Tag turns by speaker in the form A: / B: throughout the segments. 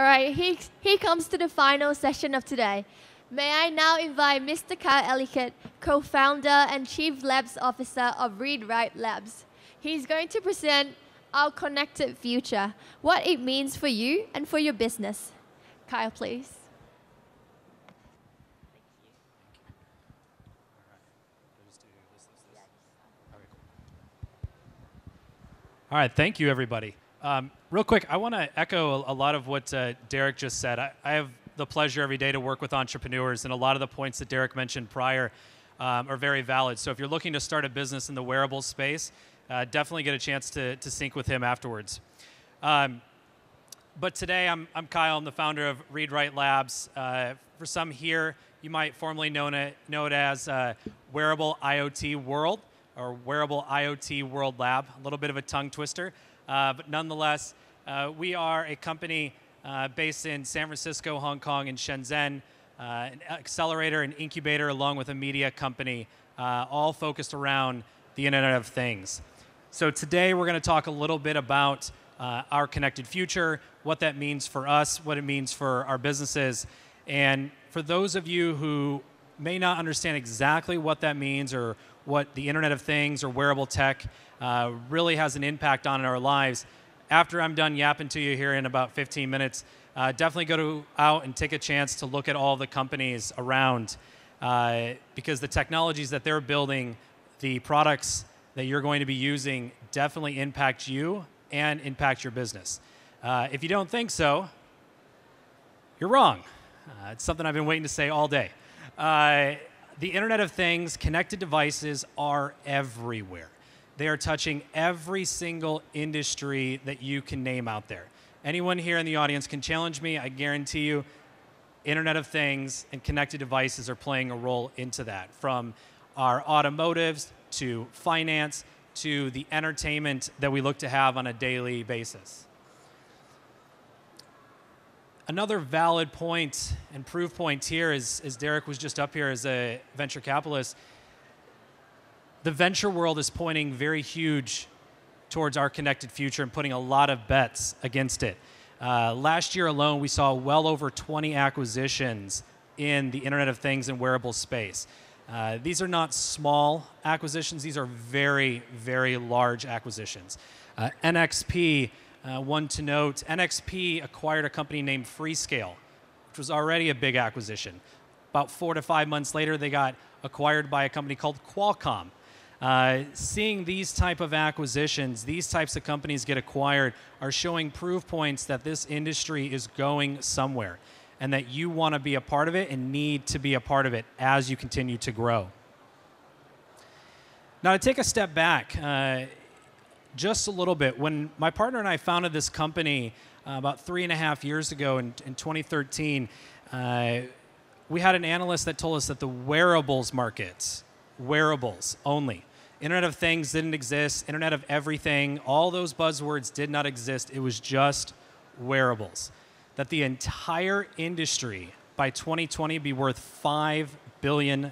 A: All right, he comes to the final session of today. May I now invite Mr. Kyle Ellicott, co-founder and chief labs officer of Read Write Labs. He's going to present our connected future, what it means for you and for your business. Kyle, please.
B: All right, thank you, everybody. Real quick, I want to echo a lot of what Derek just said. I have the pleasure every day to work with entrepreneurs, and a lot of the points that Derek mentioned prior are very valid. So if you're looking to start a business in the wearable space, definitely get a chance to sync with him afterwards. But today, I'm Kyle. I'm the founder of Read Write Labs. For some here, you might formally know it as Wearable IoT World, or Wearable IoT World Lab. A little bit of a tongue twister, but nonetheless, we are a company based in San Francisco, Hong Kong, and Shenzhen, an accelerator and incubator along with a media company, all focused around the Internet of Things. So today we're going to talk a little bit about our connected future, what that means for us, what it means for our businesses. And for those of you who may not understand exactly what that means or what the Internet of Things or wearable tech really has an impact on in our lives, after I'm done yapping to you here in about 15 minutes, definitely go out and take a chance to look at all the companies around because the technologies that they're building, the products that you're going to be using definitely impact you and impact your business. If you don't think so, you're wrong. It's something I've been waiting to say all day. The Internet of Things, connected devices are everywhere. They are touching every single industry that you can name out there. Anyone here in the audience can challenge me. I guarantee you, Internet of Things and connected devices are playing a role into that. From our automotives to finance to the entertainment that we look to have on a daily basis. Another valid point and proof point here is, as Derek was just up here as a venture capitalist, the venture world is pointing very huge towards our connected future and putting a lot of bets against it. Last year alone, we saw well over 20 acquisitions in the Internet of Things and wearable space. These are not small acquisitions. These are very, very large acquisitions. NXP, one to note, NXP acquired a company named Freescale, which was already a big acquisition. About 4 to 5 months later, they got acquired by a company called Qualcomm. Seeing these type of acquisitions, these types of companies get acquired are showing proof points that this industry is going somewhere and that you want to be a part of it and need to be a part of it as you continue to grow. Now, to take a step back just a little bit, when my partner and I founded this company about 3.5 years ago in 2013, we had an analyst that told us that the wearables markets, wearables only, Internet of Things didn't exist, Internet of Everything, all those buzzwords did not exist. It was just wearables. That the entire industry by 2020 be worth $5 billion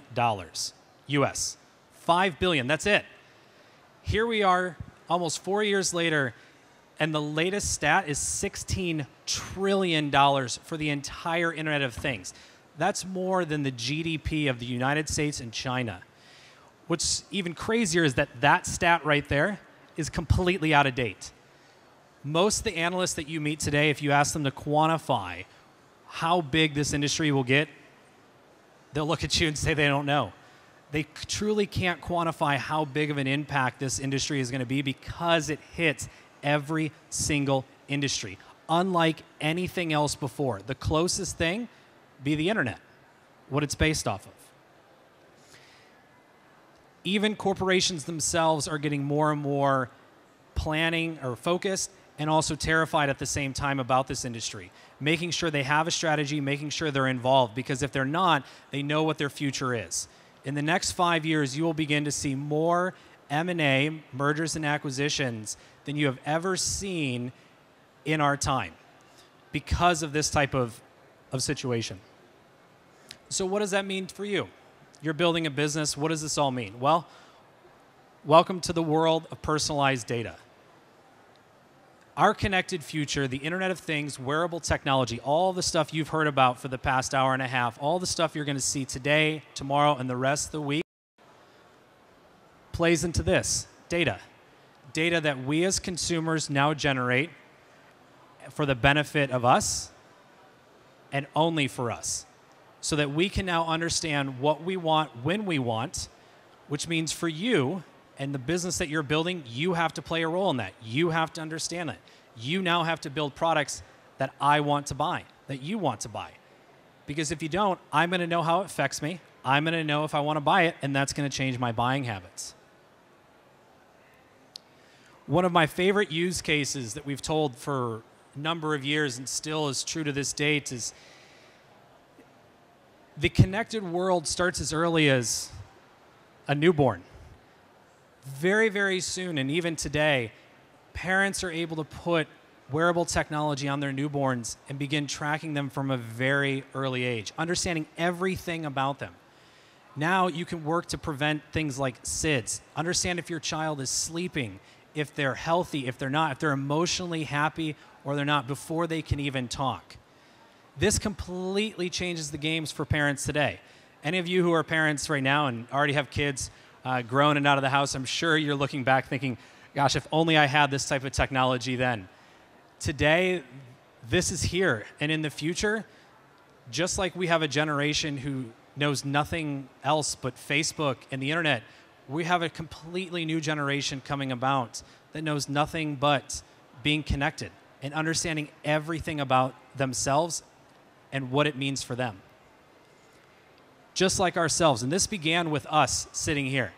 B: US. $5 billion, that's it. Here we are almost 4 years later, and the latest stat is $16 trillion for the entire Internet of Things. That's more than the GDP of the United States and China. What's even crazier is that that stat right there is completely out of date. Most of the analysts that you meet today, if you ask them to quantify how big this industry will get, they'll look at you and say they don't know. They truly can't quantify how big of an impact this industry is going to be because it hits every single industry. Unlike anything else before, the closest thing be the internet, what it's based off of. Even corporations themselves are getting more and more planning or focused and also terrified at the same time about this industry, making sure they have a strategy, making sure they're involved, because if they're not, they know what their future is. In the next 5 years, you will begin to see more M&A, mergers and acquisitions, than you have ever seen in our time because of this type of situation. So what does that mean for you? You're building a business. What does this all mean? Well, welcome to the world of personalized data. Our connected future, the Internet of Things, wearable technology, all the stuff you've heard about for the past hour and a half, all the stuff you're going to see today, tomorrow, and the rest of the week plays into this, data. Data that we as consumers now generate for the benefit of us and only for us, so that we can now understand what we want when we want, which means for you and the business that you're building, you have to play a role in that. You have to understand that. You now have to build products that I want to buy, that you want to buy. Because if you don't, I'm going to know how it affects me. I'm going to know if I want to buy it, and that's going to change my buying habits. One of my favorite use cases that we've told for a number of years and still is true to this date is the connected world starts as early as a newborn. Very, very soon, and even today, parents are able to put wearable technology on their newborns and begin tracking them from a very early age, understanding everything about them. Now you can work to prevent things like SIDS, understand if your child is sleeping, if they're healthy, if they're not, if they're emotionally happy or they're not, before they can even talk. This completely changes the games for parents today. Any of you who are parents right now and already have kids grown and out of the house, I'm sure you're looking back thinking, gosh, if only I had this type of technology then. Today, this is here. And in the future, just like we have a generation who knows nothing else but Facebook and the internet, we have a completely new generation coming about that knows nothing but being connected and understanding everything about themselves and what it means for them. Just like ourselves. And this began with us sitting here.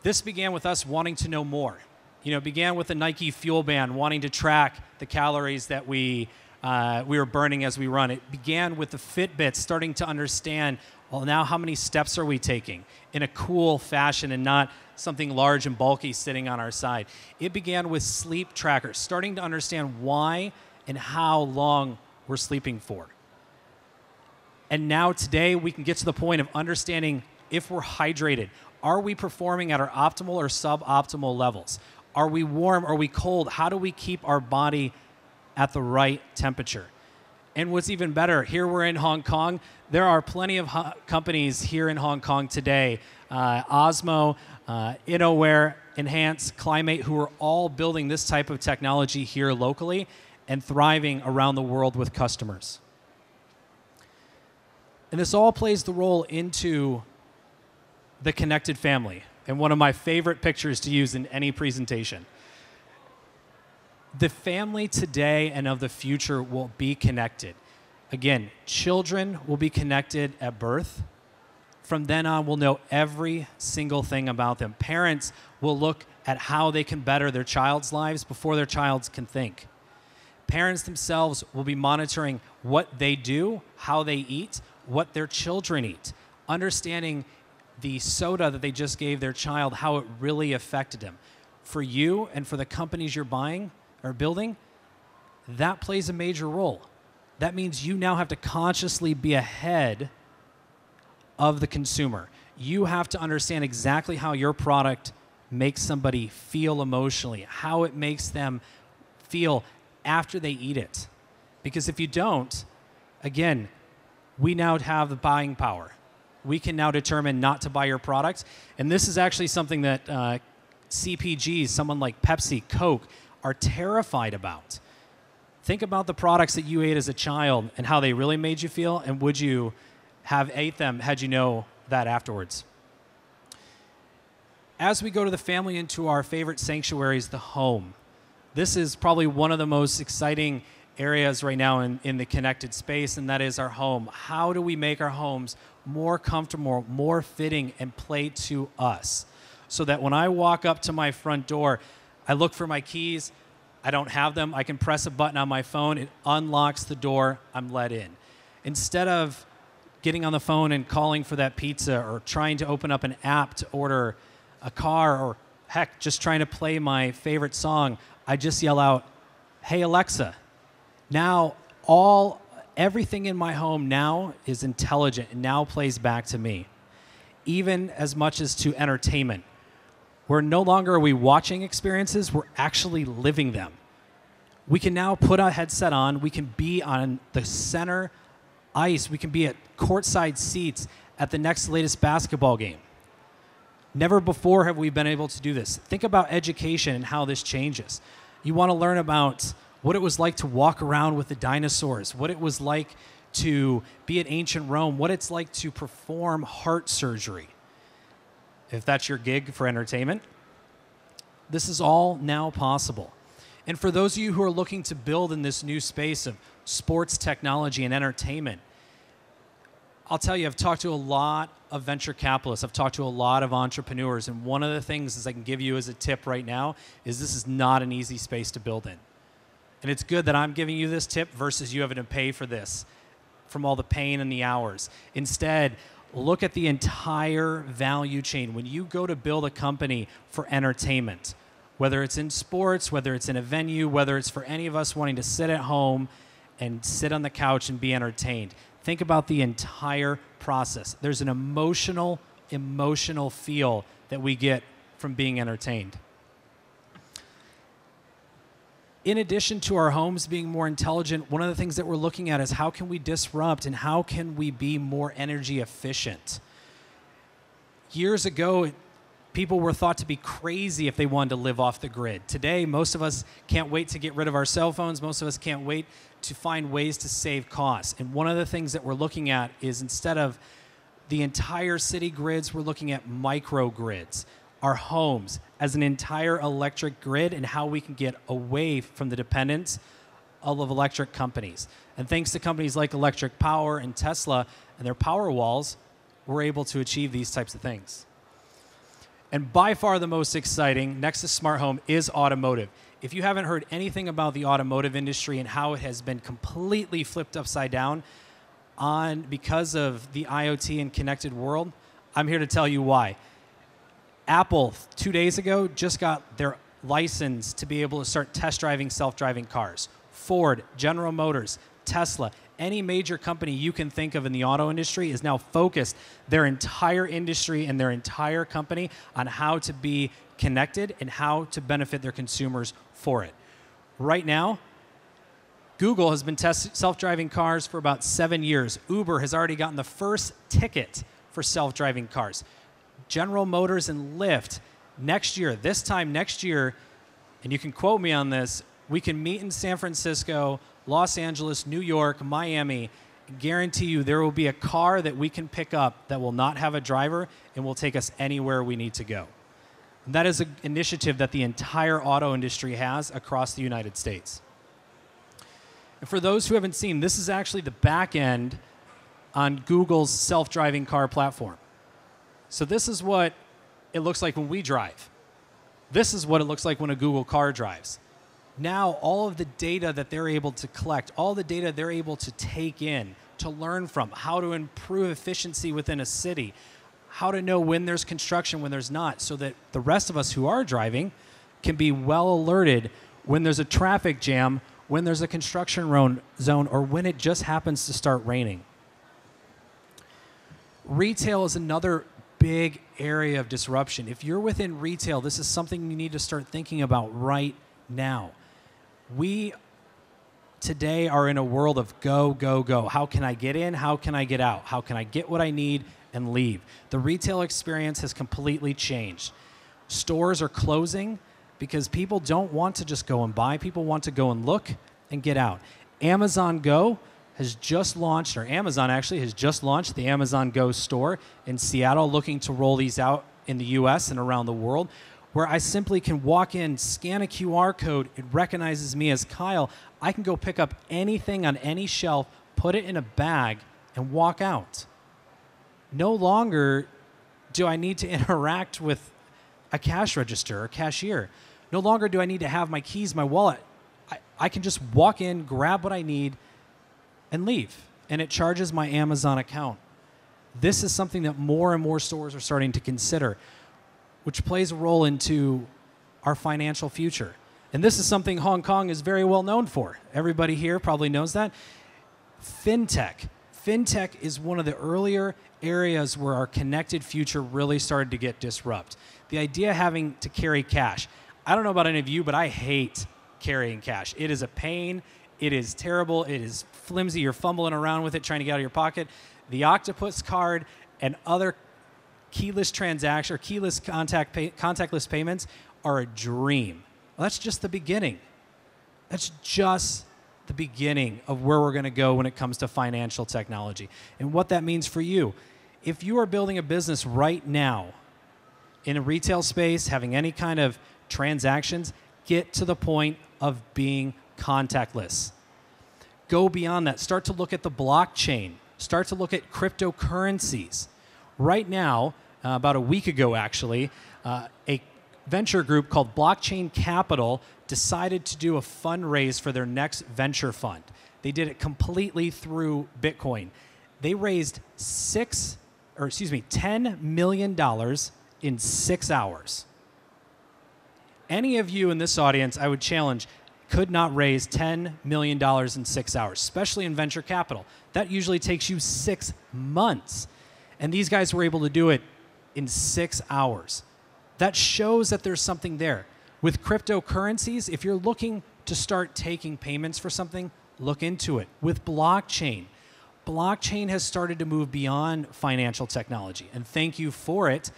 B: This began with us wanting to know more. You know, it began with the Nike Fuel Band, wanting to track the calories that we were burning as we run. It began with the Fitbits, starting to understand, well, now how many steps are we taking in a cool fashion and not something large and bulky sitting on our side. It began with sleep trackers, starting to understand why and how long we're sleeping for. And now today we can get to the point of understanding if we're hydrated. Are we performing at our optimal or suboptimal levels? Are we warm? Are we cold? How do we keep our body at the right temperature? And what's even better, here we're in Hong Kong. There are plenty of companies here in Hong Kong today, Osmo, InnoWare, Enhance, Climate, who are all building this type of technology here locally and thriving around the world with customers. And this all plays the role into the connected family, and one of my favorite pictures to use in any presentation. The family today and of the future will be connected. Again, children will be connected at birth. From then on, we'll know every single thing about them. Parents will look at how they can better their child's lives before their child can think. Parents themselves will be monitoring what they do, how they eat, what their children eat, understanding the soda that they just gave their child, how it really affected them. For you and for the companies you're buying or building, that plays a major role. That means you now have to consciously be ahead of the consumer. You have to understand exactly how your product makes somebody feel emotionally, how it makes them feel after they eat it. Because if you don't, again, we now have the buying power. We can now determine not to buy your product. And this is actually something that CPGs, someone like Pepsi, Coke, are terrified about. Think about the products that you ate as a child and how they really made you feel, and would you have ate them had you know that afterwards? As we go to the family into our favorite sanctuaries, the home, this is probably one of the most exciting areas right now in the connected space, and that is our home. How do we make our homes more comfortable, more fitting, and play to us? So that when I walk up to my front door, I look for my keys, I don't have them, I can press a button on my phone, it unlocks the door, I'm let in. Instead of getting on the phone and calling for that pizza or trying to open up an app to order a car, or heck, just trying to play my favorite song, I just yell out, "Hey Alexa." Now everything in my home now is intelligent and now plays back to me, even as much as to entertainment. We're no longer are we watching experiences, we're actually living them. We can now put a headset on. We can be on the center ice. We can be at courtside seats at the next latest basketball game. Never before have we been able to do this. Think about education and how this changes. You want to learn about what it was like to walk around with the dinosaurs, what it was like to be at ancient Rome, what it's like to perform heart surgery. If that's your gig for entertainment, this is all now possible. And for those of you who are looking to build in this new space of sports technology and entertainment, I'll tell you, I've talked to a lot of venture capitalists. I've talked to a lot of entrepreneurs. And one of the things I can give you as a tip right now is this is not an easy space to build in. And it's good that I'm giving you this tip versus you having to pay for this from all the pain and the hours. Instead, look at the entire value chain. When you go to build a company for entertainment, whether it's in sports, whether it's in a venue, whether it's for any of us wanting to sit at home and sit on the couch and be entertained, think about the entire process. There's an emotional feel that we get from being entertained. In addition to our homes being more intelligent, one of the things that we're looking at is how can we disrupt and how can we be more energy efficient? Years ago, people were thought to be crazy if they wanted to live off the grid. Today, most of us can't wait to get rid of our cell phones. Most of us can't wait to find ways to save costs. And one of the things that we're looking at is instead of the entire city grids, we're looking at microgrids, our homes as an entire electric grid and how we can get away from the dependence of electric companies. And thanks to companies like Electric Power and Tesla and their power walls, we're able to achieve these types of things. And by far the most exciting, next to smart home, is automotive. If you haven't heard anything about the automotive industry and how it has been completely flipped upside down because of the IoT and connected world, I'm here to tell you why. Apple, 2 days ago, just got their license to be able to start test driving self-driving cars. Ford, General Motors, Tesla, any major company you can think of in the auto industry is now focused their entire industry and their entire company on how to be connected and how to benefit their consumers for it. Right now, Google has been testing self-driving cars for about 7 years. Uber has already gotten the first ticket for self-driving cars. General Motors and Lyft, next year, this time next year, and you can quote me on this, we can meet in San Francisco, Los Angeles, New York, Miami. Guarantee you there will be a car that we can pick up that will not have a driver and will take us anywhere we need to go. And that is an initiative that the entire auto industry has across the United States. And for those who haven't seen, this is actually the back end on Google's self-driving car platform. So this is what it looks like when we drive. This is what it looks like when a Google car drives. Now, all of the data that they're able to collect, all the data they're able to take in, to learn from, how to improve efficiency within a city, how to know when there's construction, when there's not, so that the rest of us who are driving can be well alerted when there's a traffic jam, when there's a construction zone, or when it just happens to start raining. Retail is another big area of disruption. If you're within retail, this is something you need to start thinking about right now. We today are in a world of go, go, go. How can I get in? How can I get out? How can I get what I need and leave? The retail experience has completely changed. Stores are closing because people don't want to just go and buy. People want to go and look and get out. Amazon Go has just launched, or Amazon actually has just launched the Amazon Go store in Seattle, looking to roll these out in the US and around the world, where I simply can walk in, scan a QR code, it recognizes me as Kyle. I can go pick up anything on any shelf, put it in a bag, and walk out. No longer do I need to interact with a cash register or cashier. No longer do I need to have my keys, my wallet. I can just walk in, grab what I need, and leave. And it charges my Amazon account. This is something that more and more stores are starting to consider, which plays a role into our financial future. And this is something Hong Kong is very well known for. Everybody here probably knows that. FinTech. FinTech is one of the earlier areas where our connected future really started to get disrupted. The idea of having to carry cash. I don't know about any of you, but I hate carrying cash. It is a pain. It is terrible. It is flimsy. You're fumbling around with it, trying to get out of your pocket. The Octopus card and other keyless transaction or keyless contactless payments are a dream. Well, that's just the beginning. That's just the beginning of where we're going to go when it comes to financial technology and what that means for you. If you are building a business right now in a retail space, having any kind of transactions, get to the point of being contactless. Go beyond that. Start to look at the blockchain. Start to look at cryptocurrencies. Right now, about a week ago actually, a venture group called Blockchain Capital decided to do a fundraise for their next venture fund. They did it completely through Bitcoin. They raised $10 million in 6 hours. Any of you in this audience, I would challenge, could not raise $10 million in 6 hours, especially in venture capital. That usually takes you 6 months. And these guys were able to do it in 6 hours. That shows that there's something there. With cryptocurrencies, if you're looking to start taking payments for something, look into it. With blockchain has started to move beyond financial technology. And thank you for it.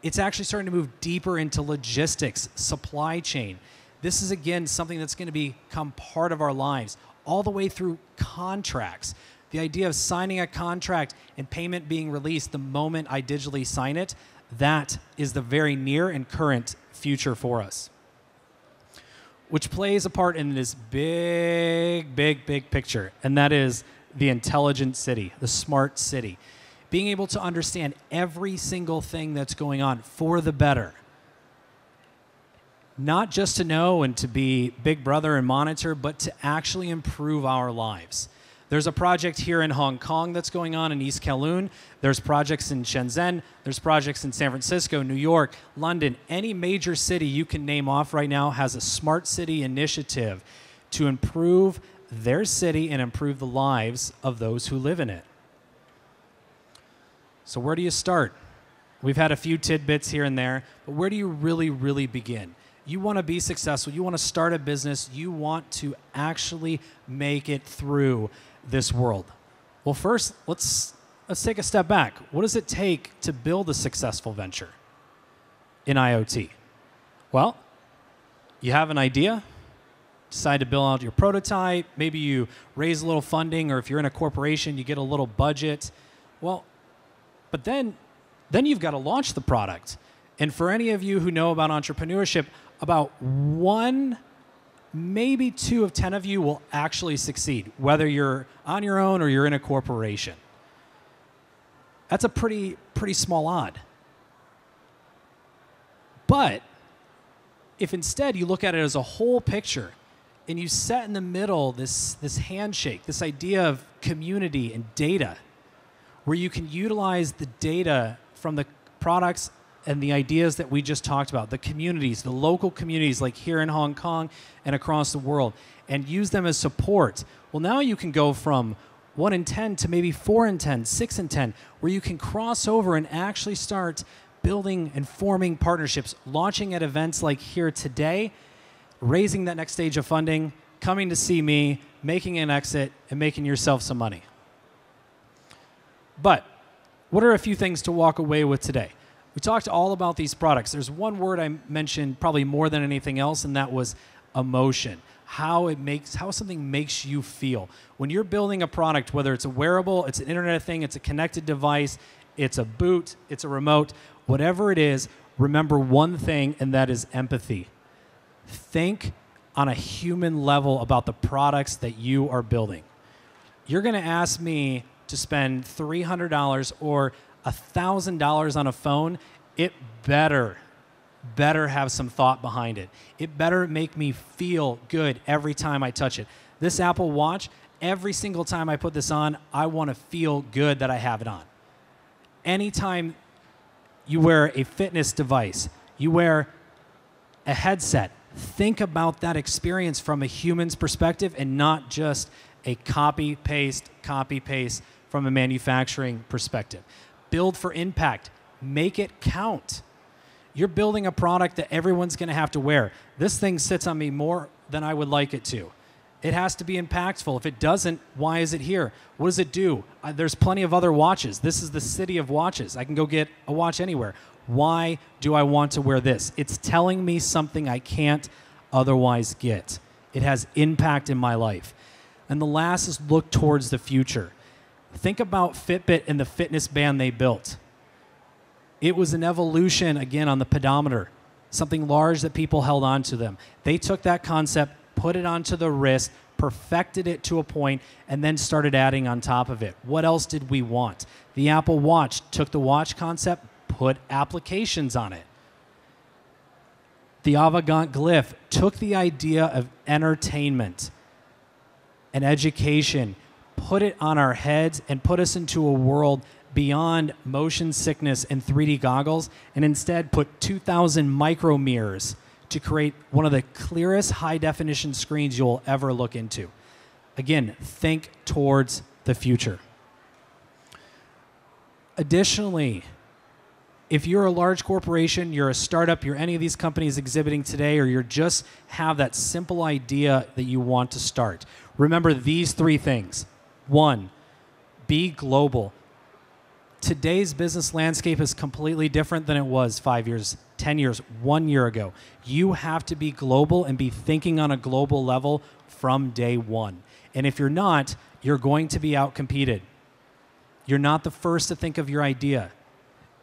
B: It's actually starting to move deeper into logistics, supply chain. This is, again, something that's going to become part of our lives, all the way through contracts. The idea of signing a contract and payment being released the moment I digitally sign it, that is the very near and current future for us. Which plays a part in this big picture, and that is the intelligent city, the smart city. Being able to understand every single thing that's going on for the better. Not just to know and to be big brother and monitor, but to actually improve our lives. There's a project here in Hong Kong that's going on in East Kowloon. There's projects in Shenzhen. There's projects in San Francisco, New York, London. Any major city you can name off right now has a smart city initiative to improve their city and improve the lives of those who live in it. So where do you start? We've had a few tidbits here and there, but where do you really begin? You want to be successful. You want to start a business. You want to actually make it through this world. Well, first, let's take a step back. What does it take to build a successful venture in IoT? Well, you have an idea, decide to build out your prototype, maybe you raise a little funding, or if you're in a corporation, you get a little budget. Well, but then you've got to launch the product. And for any of you who know about entrepreneurship, about 1, maybe 2 of 10 of you will actually succeed, whether you're on your own or you're in a corporation. That's a pretty small odd. But if instead you look at it as a whole picture and you set in the middle this handshake, this idea of community and data, where you can utilize the data from the products and the ideas that we just talked about, the communities, the local communities like here in Hong Kong and across the world, and use them as support. Well, now you can go from 1 in 10 to maybe 4 in 10, 6 in 10, where you can cross over and actually start building and forming partnerships, launching at events like here today, raising that next stage of funding, coming to see me, making an exit, and making yourself some money. But what are a few things to walk away with today? We talked all about these products. There's one word I mentioned probably more than anything else, and that was emotion. How something makes you feel. When you're building a product, whether it's a wearable, it's an internet thing, it's a connected device, it's a boot, it's a remote, whatever it is, remember one thing, and that is empathy. Think on a human level about the products that you are building. You're going to ask me to spend $300 or $1,000 on a phone, it better have some thought behind it. It better make me feel good every time I touch it. This Apple Watch, every single time I put this on, I want to feel good that I have it on. Anytime you wear a fitness device, you wear a headset, think about that experience from a human's perspective and not just a copy-paste from a manufacturing perspective. Build for impact. Make it count. You're building a product that everyone's going to have to wear. This thing sits on me more than I would like it to. It has to be impactful. If it doesn't, why is it here? What does it do? There's plenty of other watches. This is the city of watches. I can go get a watch anywhere. Why do I want to wear this? It's telling me something I can't otherwise get. It has impact in my life. And the last is look towards the future. Think about Fitbit and the fitness band they built. It was an evolution, again, on the pedometer, something large that people held on to them. They took that concept, put it onto the wrist, perfected it to a point, and then started adding on top of it. What else did we want? The Apple Watch took the watch concept, put applications on it. The Avant Glyph took the idea of entertainment and education, put it on our heads, and put us into a world beyond motion sickness and 3D goggles, and instead put 2,000 micro mirrors to create one of the clearest high-definition screens you'll ever look into. Again, think towards the future. Additionally, if you're a large corporation, you're a startup, you're any of these companies exhibiting today, or you just have that simple idea that you want to start, remember these 3 things. 1, be global. Today's business landscape is completely different than it was 5 years, 10 years, 1 year ago. You have to be global and be thinking on a global level from day one. And if you're not, you're going to be outcompeted. You're not the first to think of your idea.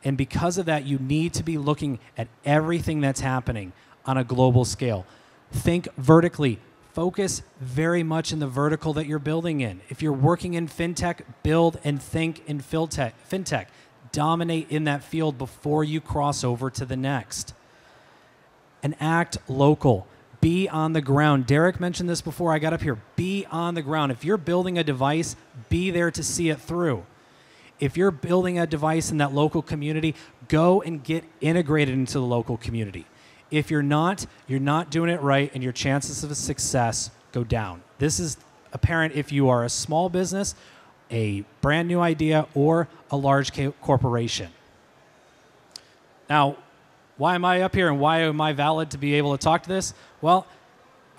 B: And because of that, you need to be looking at everything that's happening on a global scale. Think vertically. Focus very much in the vertical that you're building in. If you're working in fintech, build and think in fintech. Dominate in that field before you cross over to the next. And act local. Be on the ground. Derek mentioned this before I got up here. Be on the ground. If you're building a device, be there to see it through. If you're building a device in that local community, go and get integrated into the local community. If you're not doing it right, and your chances of success go down. This is apparent if you are a small business, a brand new idea, or a large corporation. Now, why am I up here and why am I valid to be able to talk to this? Well,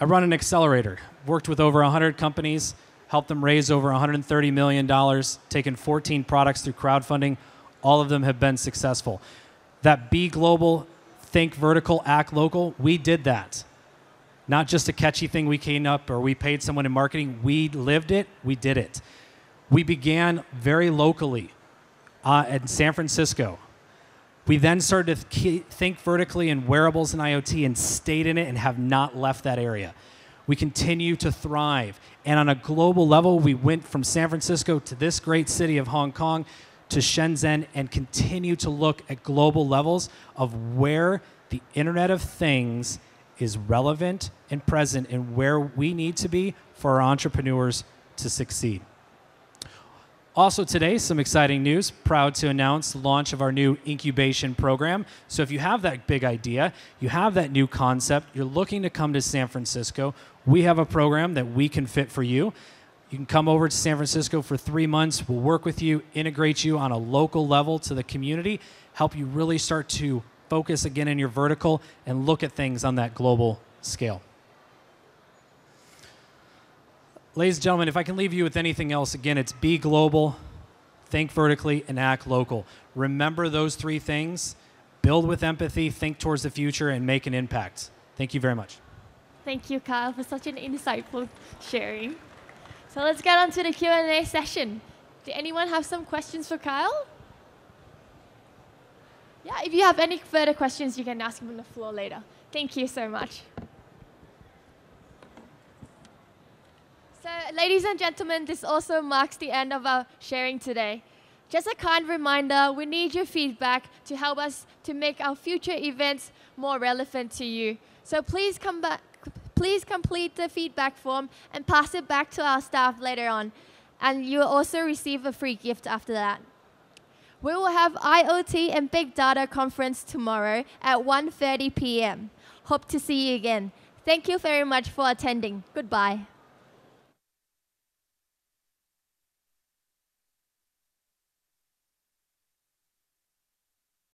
B: I run an accelerator. Worked with over 100 companies, helped them raise over $130 million, taken 14 products through crowdfunding. All of them have been successful. That be global, think vertical, act local, we did that. Not just a catchy thing we came up or we paid someone in marketing. We lived it, we did it. We began very locally in San Francisco. We then started to think vertically in wearables and IoT and stayed in it and have not left that area. We continue to thrive. And on a global level, we went from San Francisco to this great city of Hong Kong to Shenzhen and continue to look at global levels of where the Internet of Things is relevant and present and where we need to be for our entrepreneurs to succeed. Also today, some exciting news. Proud to announce the launch of our new incubation program. So if you have that big idea, you have that new concept, you're looking to come to San Francisco, we have a program that we can fit for you. You can come over to San Francisco for 3 months. We'll work with you, integrate you on a local level to the community, help you really start to focus again in your vertical and look at things on that global scale. Ladies and gentlemen, if I can leave you with anything else, again, it's be global, think vertically, and act local. Remember those 3 things. Build with empathy, think towards the future, and make an impact. Thank you very much.
A: Thank you, Kyle, for such an insightful sharing. So let's get on to the Q&A session. Did anyone have some questions for Kyle? Yeah, if you have any further questions, you can ask him on the floor later. Thank you so much. So, ladies and gentlemen, this also marks the end of our sharing today. Just a kind reminder, we need your feedback to help us to make our future events more relevant to you. So please complete the feedback form and pass it back to our staff later on. And you'll also receive a free gift after that. We will have IoT and Big Data conference tomorrow at 1:30 p.m. Hope to see you again. Thank you very much for attending. Goodbye.